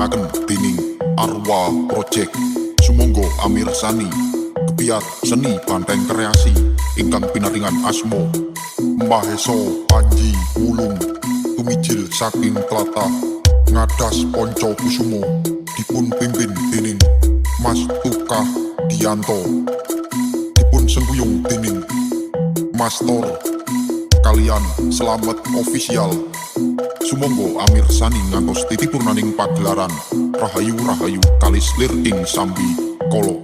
tembangaken dening Arwa Project. Sumangga amirsani kepiat seni Banteng Kreasi ingkang pinaringan asma Mahesa Panji Wulung tumijil saking tlatah Ngadas Ponco Kusumo dipun pimpin dening Mas Tukah Dianto, dipun sengguyung dening Master kalian Selamat Official. Sumangga amirsani ngantos titipurnaning pagelaran Rahayu kalis lir ing sambi kala.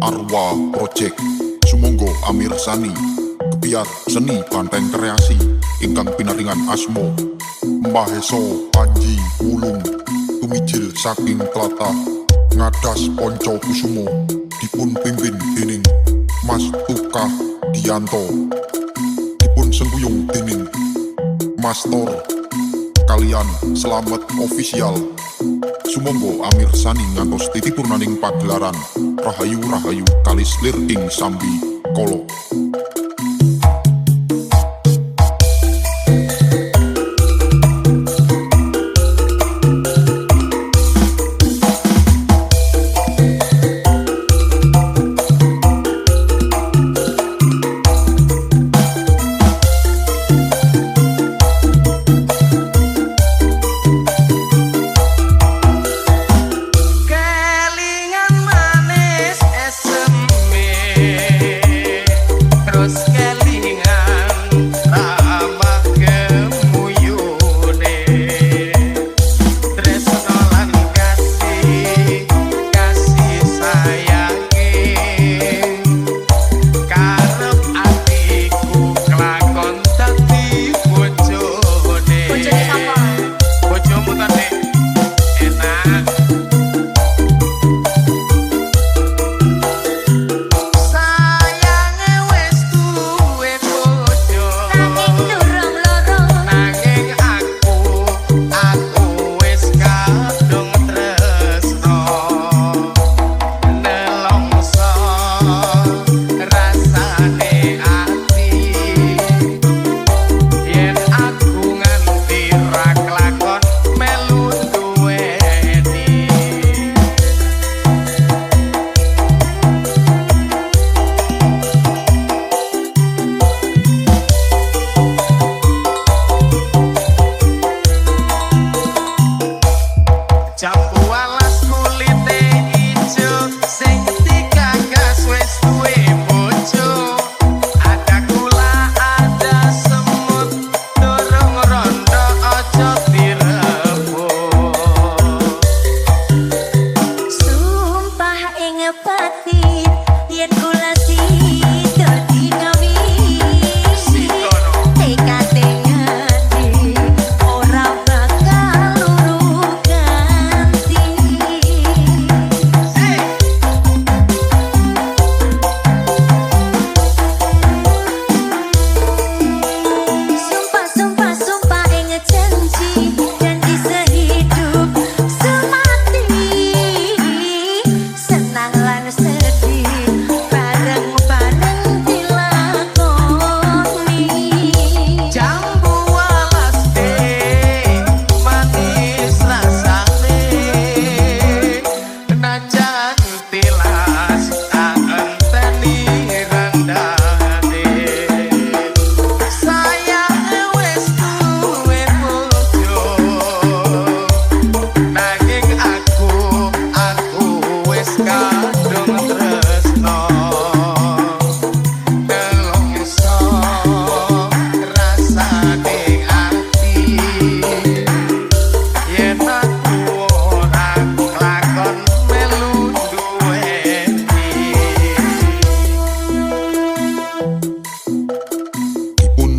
Arwa Project. Sumangga amirsani kepiat seni Banteng Kreasi ingkang pinaringan asma Mahesa Panji Wulung tumijil saking tlatah Ngadas Ponco Kusumo dipun pimpin dening Mas Tukah Dianto, dipun sengguyung dening Master kalian Selamat Official. Sumangga amirsani ngantos titipurnaning pagelaran Rahayu kalis lir ing sambi kala. Terus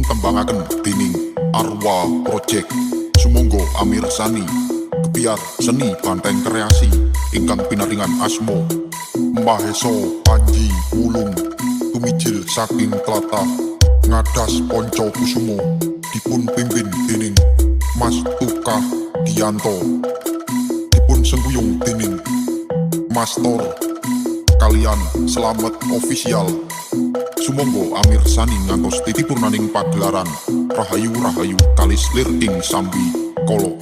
Tembangaken dening Arwa Project sumangga amirsani kepiar seni banteng kreasi ingkang pinaringan asma Mahesa Panji Wulung tumijil saking tlatah Ngadas Ponco Kusumo dipun pimpin dening Mas Tukah Gianto dipun sengguyung dening Mastor kalian Selamat Official. Sumangga amirsani ngantos titipurnaning pagelaran Rahayu Rahayu kalis lir ing Sambi Kolo.